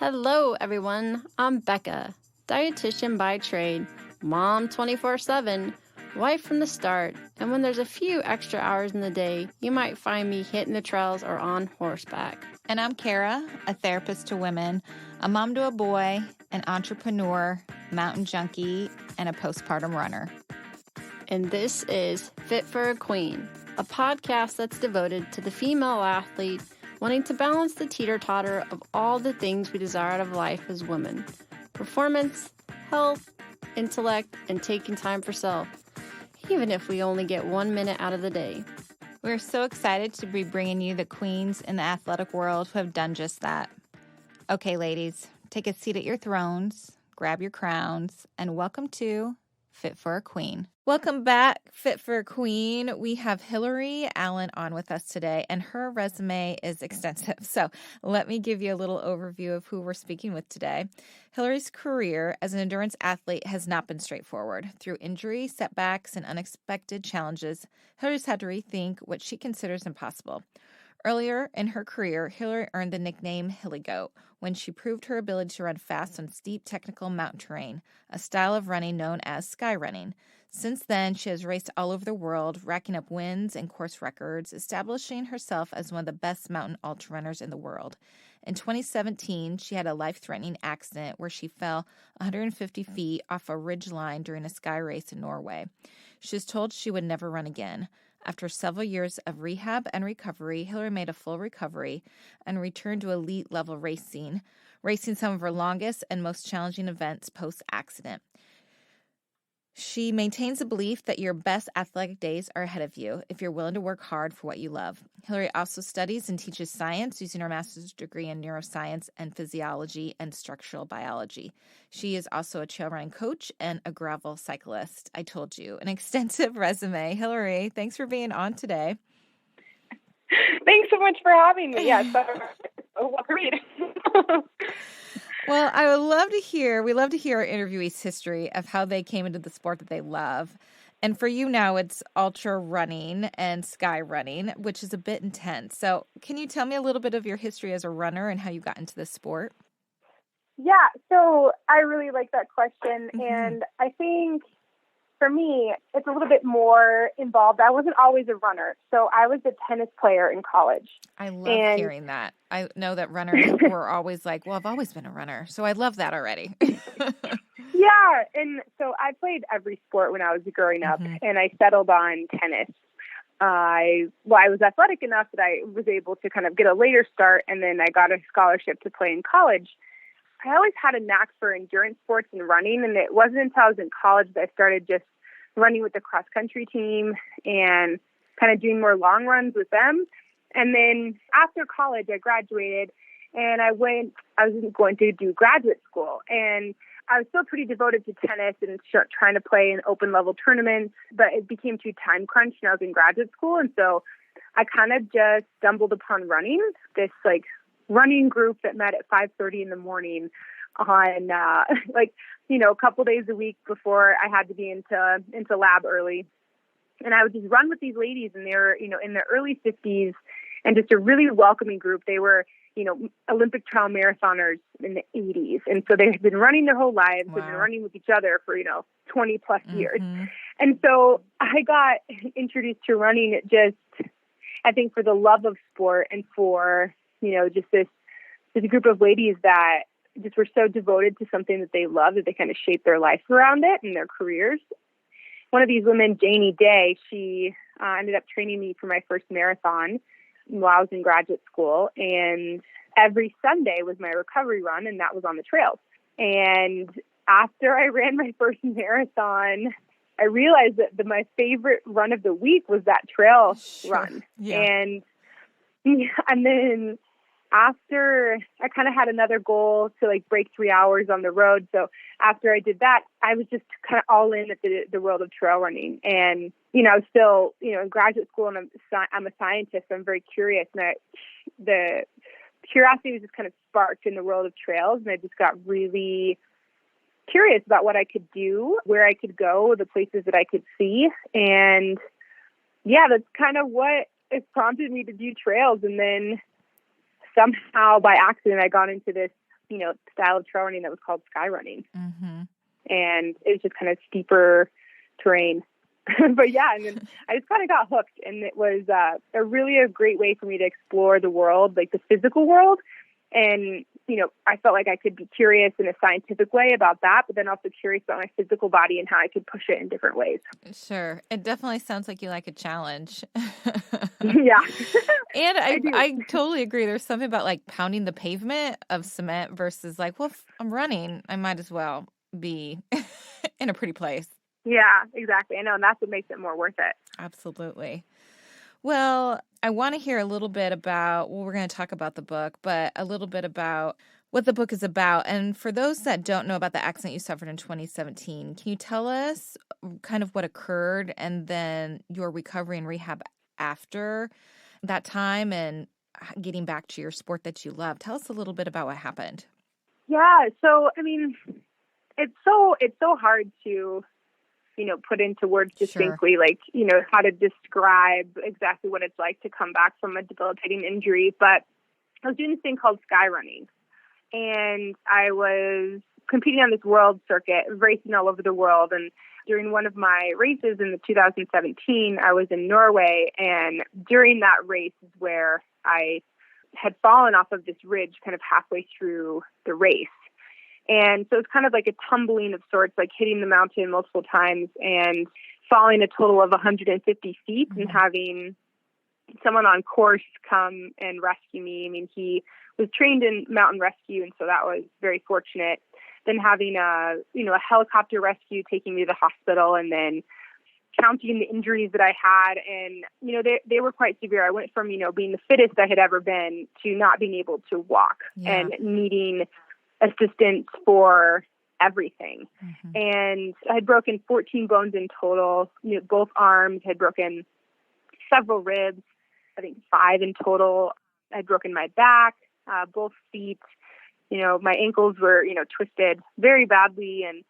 Hello, everyone. I'm Becca, dietitian by trade, mom 24/7, wife from the start, and when there's a few extra hours in the day, you might find me hitting the trails or on horseback. And I'm Kara, a therapist to women, a mom to a boy, an entrepreneur, mountain junkie, and a postpartum runner. And this is Fit for a Queen, a podcast that's devoted to the female athlete wanting to balance the teeter-totter of all the things we desire out of life as women. Performance, health, intellect, and taking time for self, even if we only get 1 minute out of the day. We're so excited to be bringing you the queens in the athletic world who have done just that. Okay, ladies, take a seat at your thrones, grab your crowns, and welcome to Fit for a Queen. Welcome back, Fit for a Queen. We have Hillary Allen on with us today, and her resume is extensive. So let me give you a little overview of who we're speaking with today. Hillary's career as an endurance athlete has not been straightforward. Through injury, setbacks, and unexpected challenges, Hillary's had to rethink what she considers impossible. Earlier in her career, Hillary earned the nickname Hillygoat when she proved her ability to run fast on steep technical mountain terrain, a style of running known as Skyrunning. Since then, she has raced all over the world, racking up wins and course records, establishing herself as one of the best mountain ultra runners in the world. In 2017, she had a life-threatening accident where she fell 150 feet off a ridge line during a Skyrace in Norway. She was told she would never run again. After several years of rehab and recovery, Hillary made a full recovery and returned to elite-level racing some of her longest and most challenging events post-accident. She maintains the belief that your best athletic days are ahead of you if you're willing to work hard for what you love. Hillary also studies and teaches science using her master's degree in neuroscience and physiology and structural biology. She is also a trail running coach and a gravel cyclist. I told you, an extensive resume. Hillary, thanks for being on today. Thanks so much for having me. Yes, great. Well, we love to hear our interviewees' history of how they came into the sport that they love. And for you now, it's ultra running and sky running, which is a bit intense. So can you tell me a little bit of your history as a runner and how you got into this sport? Yeah, so I really like that question. Mm-hmm. And I think for me, it's a little bit more involved. I wasn't always a runner. So I was a tennis player in college. I love hearing that. I know that runners were always like, well, I've always been a runner. So I love that already. Yeah. And so I played every sport when I was growing up, and I settled on tennis. I was athletic enough that I was able to kind of get a later start, and then I got a scholarship to play in college. I always had a knack for endurance sports and running, and it wasn't until I was in college that I started just running with the cross-country team and kind of doing more long runs with them. And then after college, I graduated, and I was going to do graduate school. And I was still pretty devoted to tennis and trying to play in open-level tournaments, but it became too time-crunched when I was in graduate school. And so I kind of just stumbled upon running, this, running group that met at 5:30 in the morning on, a couple days a week before I had to be into lab early. And I would just run with these ladies, and they were, in their early 50s, and just a really welcoming group. They were, Olympic trial marathoners in the 80s. And so they had been running their whole lives. Wow. They've been running with each other for, 20 plus years. And so I got introduced to running just, I think, for the love of sport and for, just this group of ladies that just were so devoted to something that they love that they kind of shaped their life around it and their careers. One of these women, Janie Day, she ended up training me for my first marathon while I was in graduate school. And every Sunday was my recovery run, and that was on the trails. And after I ran my first marathon, I realized that my favorite run of the week was that trail run. Yeah. And then after I kind of had another goal to break 3 hours on the road. So after I did that, I was just kind of all in at the world of trail running. And, I was still, in graduate school, and I'm a scientist, so I'm very curious. And the curiosity was just kind of sparked in the world of trails. And I just got really curious about what I could do, where I could go, the places that I could see. And yeah, that's kind of what it prompted me to do trails. And then somehow by accident, I got into this style of trail running that was called Skyrunning. Mm-hmm. And it was just kind of steeper terrain. But yeah, and then I just kind of got hooked, and it was a great way for me to explore the world, like the physical world. And, I felt like I could be curious in a scientific way about that, but then also curious about my physical body and how I could push it in different ways. Sure. It definitely sounds like you like a challenge. Yeah. And I totally agree. There's something about like pounding the pavement of cement versus like, well, if I'm running, I might as well be in a pretty place. Yeah, exactly. I know. And that's what makes it more worth it. Absolutely. Well, I want to hear a little bit about, we're going to talk about the book, but a little bit about what the book is about. And for those that don't know about the accident you suffered in 2017, can you tell us kind of what occurred and then your recovery and rehab after that time and getting back to your sport that you love? Tell us a little bit about what happened. Yeah. So, it's so hard to, put into words distinctly, Sure. like, how to describe exactly what it's like to come back from a debilitating injury. But I was doing this thing called Skyrunning, and I was competing on this world circuit, racing all over the world. And during one of my races in the 2017, I was in Norway, and during that race is where I had fallen off of this ridge kind of halfway through the race. And so it's kind of like a tumbling of sorts, like hitting the mountain multiple times and falling a total of 150 feet and having someone on course come and rescue me. He was trained in mountain rescue, and so that was very fortunate. Then having a helicopter rescue taking me to the hospital, and then counting the injuries that I had. And, they were quite severe. I went from, being the fittest I had ever been to not being able to walk and needing assistance for everything. Mm-hmm. And I had broken 14 bones in total. Both arms, had broken several ribs, I think 5 in total. I'd broken my back, both feet. My ankles were, twisted very badly. And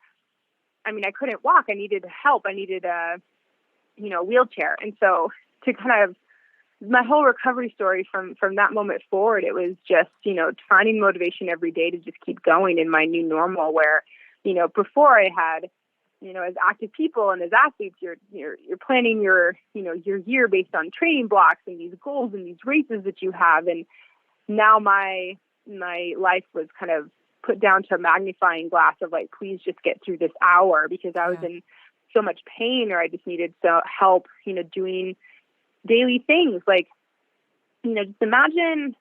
I couldn't walk. I needed help. I needed a wheelchair. And so to kind of my whole recovery story from that moment forward, it was just, finding motivation every day to just keep going in my new normal where, before I had, as active people and as athletes, you're planning your year based on training blocks and these goals and these races that you have. And now my life was kind of put down to a magnifying glass of like, please just get through this hour, because I was in so much pain, or I just needed help, doing daily things like, just imagine,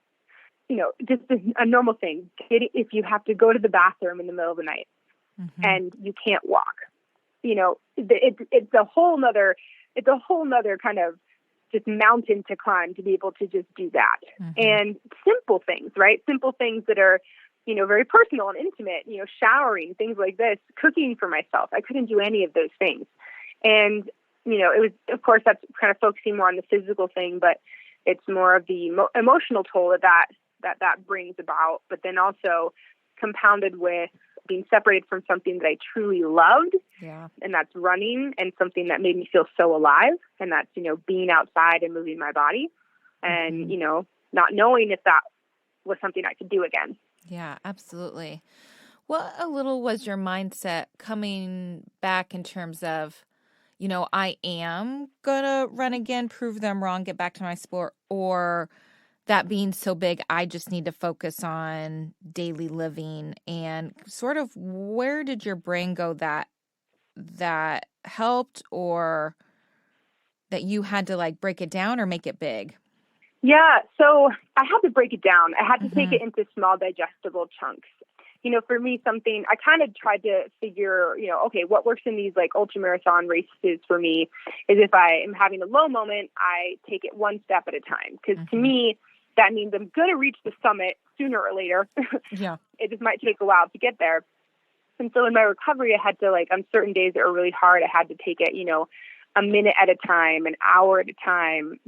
just a normal thing. If you have to go to the bathroom in the middle of the night and you can't walk, it's a whole nother kind of just mountain to climb to be able to just do that. And simple things, right? Simple things that are, very personal and intimate, showering, things like this, cooking for myself. I couldn't do any of those things. And, it was, of course, that's kind of focusing more on the physical thing, but it's more of the emotional toll that brings about, but then also compounded with being separated from something that I truly loved. Yeah. And that's running, and something that made me feel so alive. And that's, being outside and moving my body and, not knowing if that was something I could do again. Yeah, absolutely. What a little was your mindset coming back in terms of, I am going to run again, prove them wrong, get back to my sport, or that being so big, I just need to focus on daily living, and sort of where did your brain go that helped, or that you had to like break it down or make it big? Yeah. So I had to break it down. I had to take it into small digestible chunks. For me, something I kind of tried to figure, okay, what works in these like ultramarathon races for me is if I am having a low moment, I take it one step at a time. Because to me, that means I'm going to reach the summit sooner or later. Yeah. It just might take a while to get there. And so in my recovery, I had to, like, on certain days that were really hard, I had to take it, a minute at a time, an hour at a time,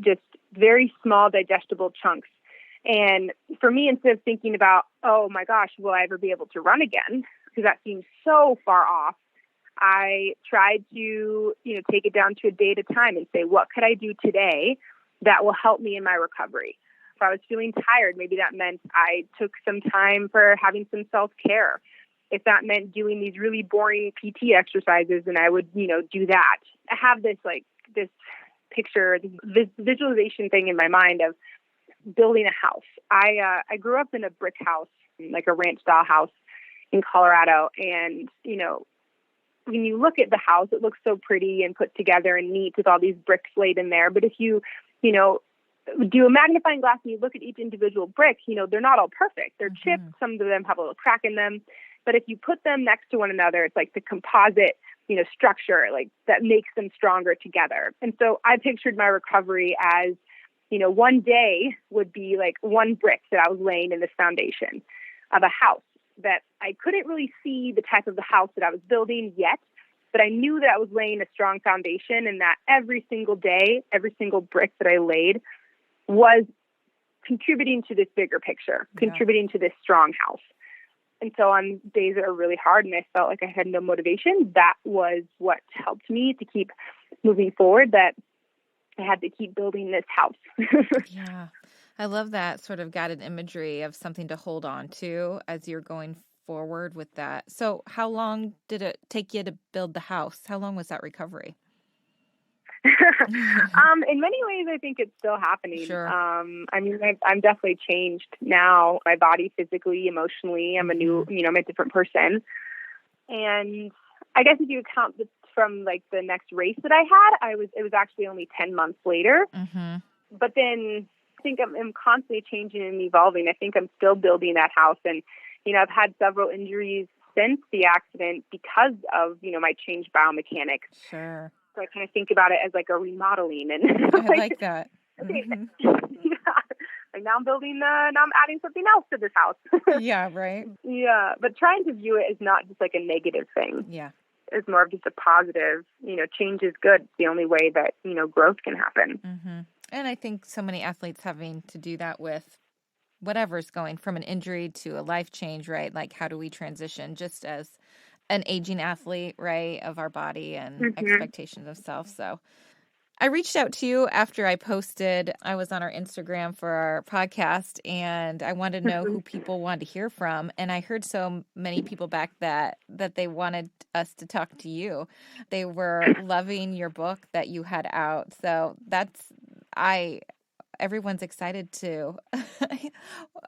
just very small digestible chunks. And for me, instead of thinking about, oh my gosh, will I ever be able to run again? Because that seems so far off. I tried to, take it down to a day at a time and say, what could I do today that will help me in my recovery? I was feeling tired, maybe that meant I took some time for having some self-care. If that meant doing these really boring PT exercises, then I would, do that. I have this picture, this visualization thing in my mind of building a house. I grew up in a brick house, like a ranch style house in Colorado. And, when you look at the house, it looks so pretty and put together and neat with all these bricks laid in there. But if you, do a magnifying glass and you look at each individual brick, they're not all perfect. They're chipped. Some of them have a little crack in them. But if you put them next to one another, it's like the composite, structure, like that makes them stronger together. And so I pictured my recovery as, one day would be like one brick that I was laying in this foundation of a house that I couldn't really see the type of the house that I was building yet, but I knew that I was laying a strong foundation and that every single day, every single brick that I laid was contributing to this bigger picture, contributing to this strong house. And so on days that are really hard and I felt like I had no motivation, that was what helped me to keep moving forward, that I had to keep building this house. Yeah. I love that sort of guided imagery of something to hold on to as you're going forward with that. So how long did it take you to build the house? How long was that recovery? In many ways, I think it's still happening. Sure. I'm definitely changed now. My body, physically, emotionally, I'm I'm a different person. And I guess if you count from like the next race that I had, it was actually only 10 months later. Mm-hmm. But then I think I'm constantly changing and evolving. I think I'm still building that house. And, I've had several injuries since the accident because of, my changed biomechanics. Sure. So I kind of think about it as like a remodeling. And I like that. Okay. Like now I'm now I'm adding something else to this house. Yeah, right. Yeah. But trying to view it as not just like a negative thing. Yeah. It's more of just a positive, change is good. It's the only way that, growth can happen. Mm-hmm. And I think so many athletes having to do that with whatever's going from an injury to a life change, right? Like how do we transition just as an aging athlete, right, of our body and expectations of self. So I reached out to you after I was on our Instagram for our podcast, and I wanted to know who people wanted to hear from. And I heard so many people back that they wanted us to talk to you. They were loving your book that you had out. So everyone's excited to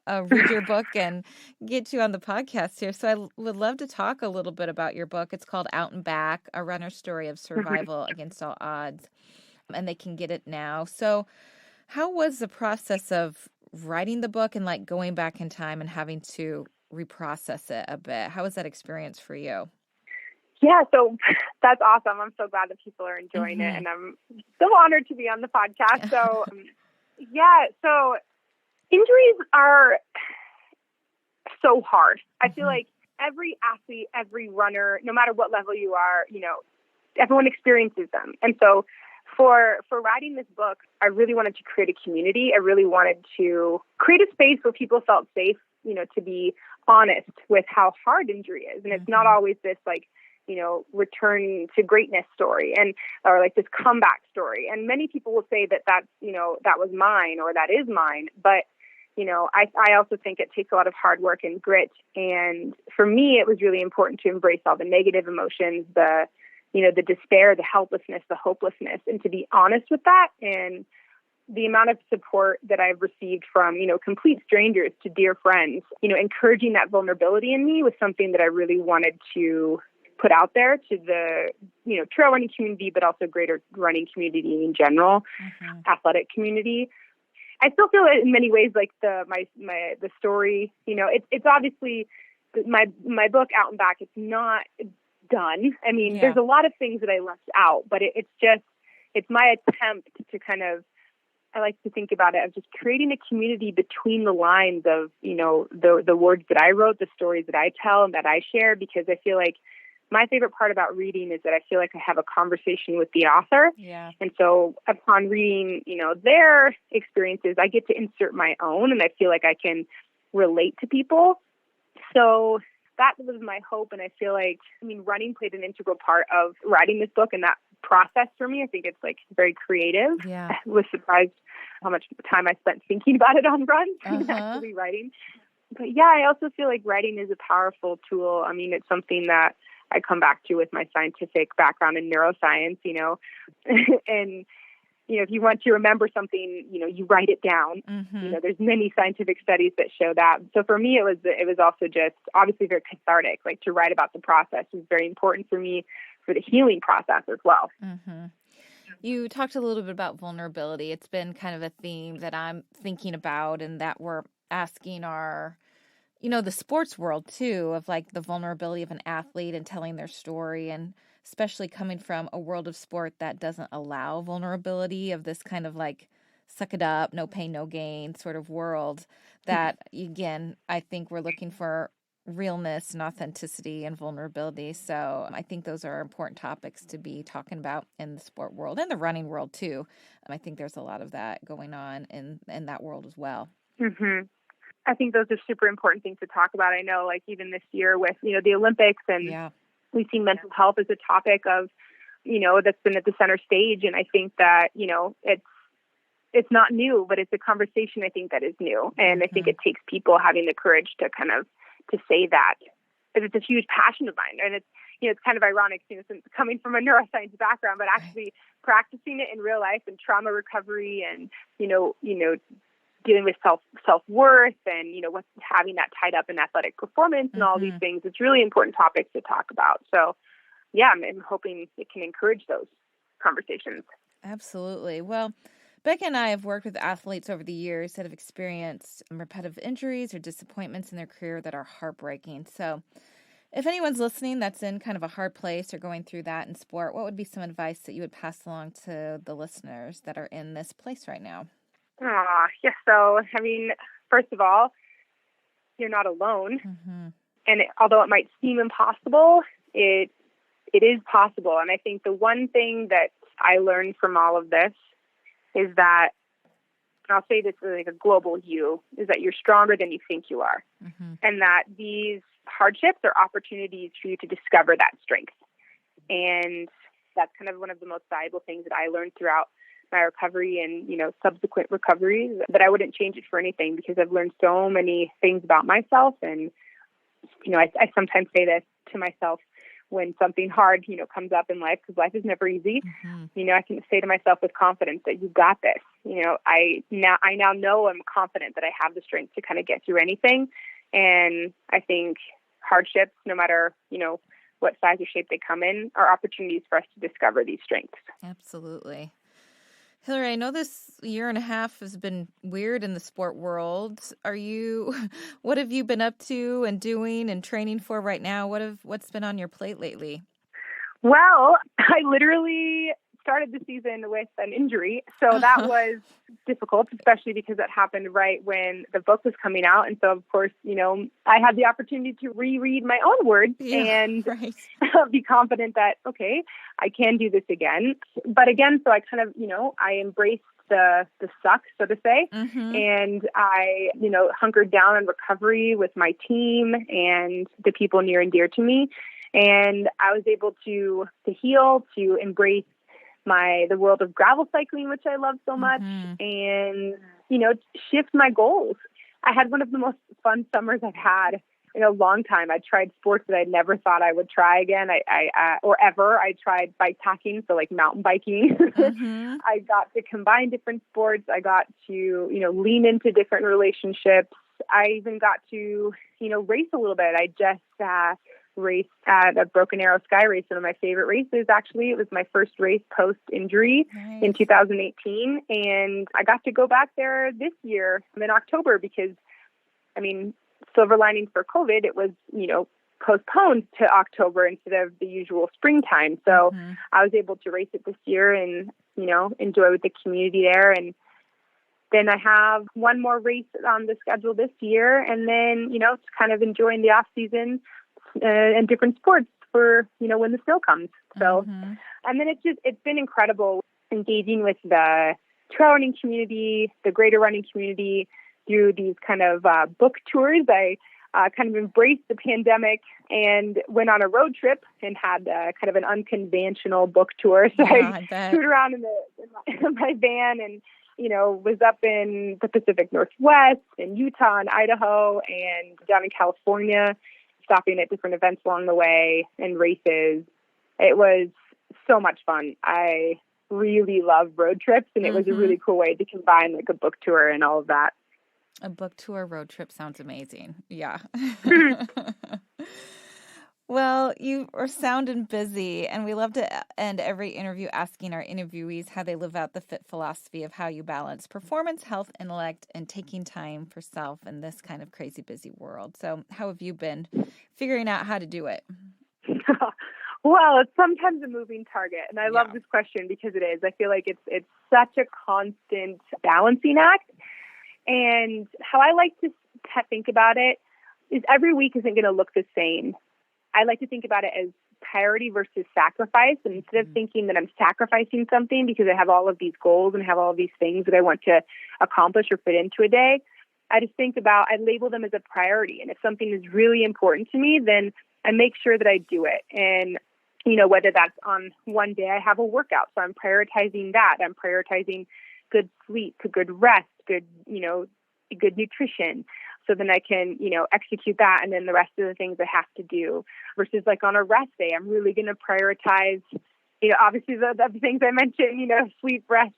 read your book and get you on the podcast here. So I would love to talk a little bit about your book. It's called Out and Back, A Runner's Story of Survival Against All Odds. And they can get it now. So how was the process of writing the book and like going back in time and having to reprocess it a bit? How was that experience for you? Yeah, so that's awesome. I'm so glad that people are enjoying it. And I'm so honored to be on the podcast. So so injuries are so hard. I feel like every athlete, every runner, no matter what level you are, everyone experiences them. And so for writing this book, I really wanted to create a community. I really wanted to create a space where people felt safe, to be honest with how hard injury is. And it's not always this like, return to greatness story or like this comeback story. And many people will say that that's, that was mine or that is mine. But, I also think it takes a lot of hard work and grit. And for me, it was really important to embrace all the negative emotions, the despair, the helplessness, the hopelessness, and to be honest with that. And the amount of support that I've received from, complete strangers to dear friends, encouraging that vulnerability in me was something that I really wanted to put out there to the, trail running community, but also greater running community in general, athletic community. I still feel it in many ways like the story, it's obviously my book Out and Back. It's not done. I mean, there's a lot of things that I left out, but it's my attempt to kind of, I like to think about it as just creating a community between the lines of, the words that I wrote, the stories that I tell and that I share, because I feel like my favorite part about reading is that I feel like I have a conversation with the author. Yeah. And so upon reading, their experiences, I get to insert my own, and I feel like I can relate to people. So that was my hope. And I feel like, running played an integral part of writing this book. And that process for me. I think it's like very creative. Yeah. I was surprised how much time I spent thinking about it on runs and actually writing. But yeah, I also feel like writing is a powerful tool. I mean, it's something that I come back to with my scientific background in neuroscience, you know, and, you know, if you want to remember something, you know, you write it down. You know, there's many scientific studies that show that. So for me, it was also just obviously very cathartic, like to write about the process is very important for me for the healing process as well. You talked a little bit about vulnerability. It's been kind of a theme that I'm thinking about, and that we're asking our, you know, the sports world too, of like the vulnerability of an athlete and telling their story, and especially coming from a world of sport that doesn't allow vulnerability, of this kind of like suck it up, no pain, no gain sort of world, that again, I think we're looking for realness and authenticity and vulnerability. So I think those are important topics to be talking about in the sport world and the running world too. I think there's a lot of that going on in that world as well. I think those are super important things to talk about. I know, like, even this year with, you know, the Olympics, and we've seen mental health as a topic of, you know, that's been at the center stage. And I think that, you know, it's not new, but it's a conversation I think that is new. And I think it takes people having the courage to kind of to say that. It's a huge passion of mine. And it's, you know, it's kind of ironic, you know, since coming from a neuroscience background, but actually practicing it in real life and trauma recovery and, you know, dealing with self-worth and, you know, what's having that tied up in athletic performance and all these things. It's really important topics to talk about. So yeah, I'm hoping it can encourage those conversations. Absolutely. Well, Becca and I have worked with athletes over the years that have experienced repetitive injuries or disappointments in their career that are heartbreaking. So if anyone's listening that's in kind of a hard place or going through that in sport, what would be some advice that you would pass along to the listeners that are in this place right now? Yes. So, I mean, first of all, you're not alone. And although it might seem impossible, it is possible. And I think the one thing that I learned from all of this is that, and I'll say this with like a global you, is that you're stronger than you think you are. And that these hardships are opportunities for you to discover that strength. And that's kind of one of the most valuable things that I learned throughout my recovery and, you know, subsequent recoveries, that I wouldn't change it for anything, because I've learned so many things about myself. And, you know, I sometimes say this to myself when something hard, you know, comes up in life, because life is never easy. You know, I can say to myself with confidence that you got this. You know, I now know I'm confident that I have the strength to kind of get through anything. And I think hardships, no matter, you know, what size or shape they come in, are opportunities for us to discover these strengths. Absolutely. Hillary, I know this year and a half has been weird in the sport world. What have you been up to and doing and training for right now? What's been on your plate lately? Well, I literally started the season with an injury. So that was difficult, especially because that happened right when the book was coming out. And so, of course, you know, I had the opportunity to reread my own words and be confident that, okay, I can do this again. But again, so I kind of, you know, I embraced the suck, so to say. And I, you know, hunkered down in recovery with my team and the people near and dear to me. And I was able to heal, to embrace the world of gravel cycling, which I love so much, and, you know, shift my goals. I had one of the most fun summers I've had in a long time. I tried sports that I never thought I would try again. I tried bike packing, so like mountain biking. I got to combine different sports. I got to, you know, lean into different relationships. I even got to, you know, race a little bit. I just raced at a Broken Arrow Skyrace, one of my favorite races, actually. It was my first race post-injury in 2018. And I got to go back there this year in October because, I mean, silver lining for COVID, it was, you know, postponed to October instead of the usual springtime. So I was able to race it this year and, you know, enjoy with the community there. And then I have one more race on the schedule this year. And then, you know, it's kind of enjoying the off season and different sports for, you know, when the snow comes. So, and then it's been incredible engaging with the trail running community, the greater running community through these kind of book tours. kind of embraced the pandemic and went on a road trip and had kind of an unconventional book tour. So I toured around in my van and, was up in the Pacific Northwest, in Utah and Idaho, and down in California, stopping at different events along the way and races. It was so much fun. I really love road trips, and it was a really cool way to combine like a book tour and all of that. A book tour road trip sounds amazing. Yeah. Well, you are sounding busy, and we love to end every interview asking our interviewees how they live out the FIT philosophy of how you balance performance, health, intellect, and taking time for self in this kind of crazy busy world. So how have you been figuring out how to do it? Well, it's sometimes a moving target, and I love this question because it is. I feel like it's such a constant balancing act, and how I like to think about it is every week isn't going to look the same. I like to think about it as priority versus sacrifice. And instead of thinking that I'm sacrificing something because I have all of these goals and have all of these things that I want to accomplish or fit into a day, I just think about, I label them as a priority. And if something is really important to me, then I make sure that I do it. And, whether that's on one day I have a workout, so I'm prioritizing that. I'm prioritizing good sleep, good rest, good nutrition. So then I can, execute that, and then the rest of the things I have to do. Versus like on a rest day, I'm really going to prioritize, obviously the things I mentioned, sleep, rest,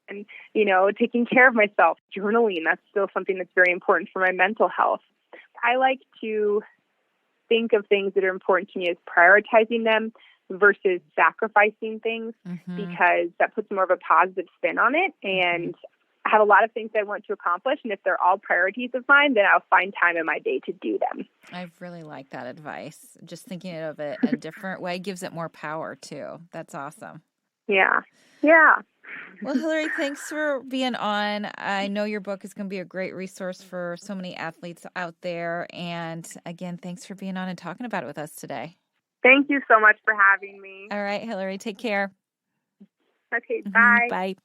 and taking care of myself. Journaling, that's still something that's very important for my mental health. I like to think of things that are important to me as prioritizing them versus sacrificing things, because that puts more of a positive spin on it. And I have a lot of things I want to accomplish, and if they're all priorities of mine, then I'll find time in my day to do them. I really like that advice. Just thinking of it a different way gives it more power too. That's awesome. Yeah. Well, Hillary, thanks for being on. I know your book is going to be a great resource for so many athletes out there. And again, thanks for being on and talking about it with us today. Thank you so much for having me. All right, Hillary, take care. Okay, bye. Bye.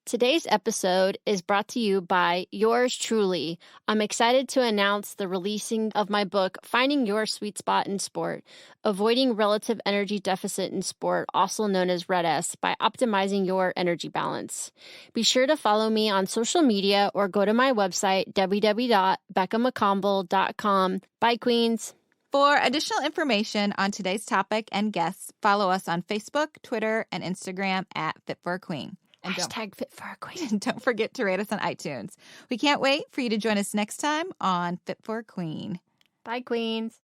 Today's episode is brought to you by yours truly. I'm excited to announce the releasing of my book, Finding Your Sweet Spot in Sport, Avoiding Relative Energy Deficit in Sport, also known as RED-S, by optimizing your energy balance. Be sure to follow me on social media or go to my website, www.beccamccombel.com. Bye, Queens. For additional information on today's topic and guests, follow us on Facebook, Twitter, and Instagram at Fit for a Queen. And hashtag Fit for a Queen. Don't forget to rate us on iTunes. We can't wait for you to join us next time on Fit for a Queen. Bye, Queens.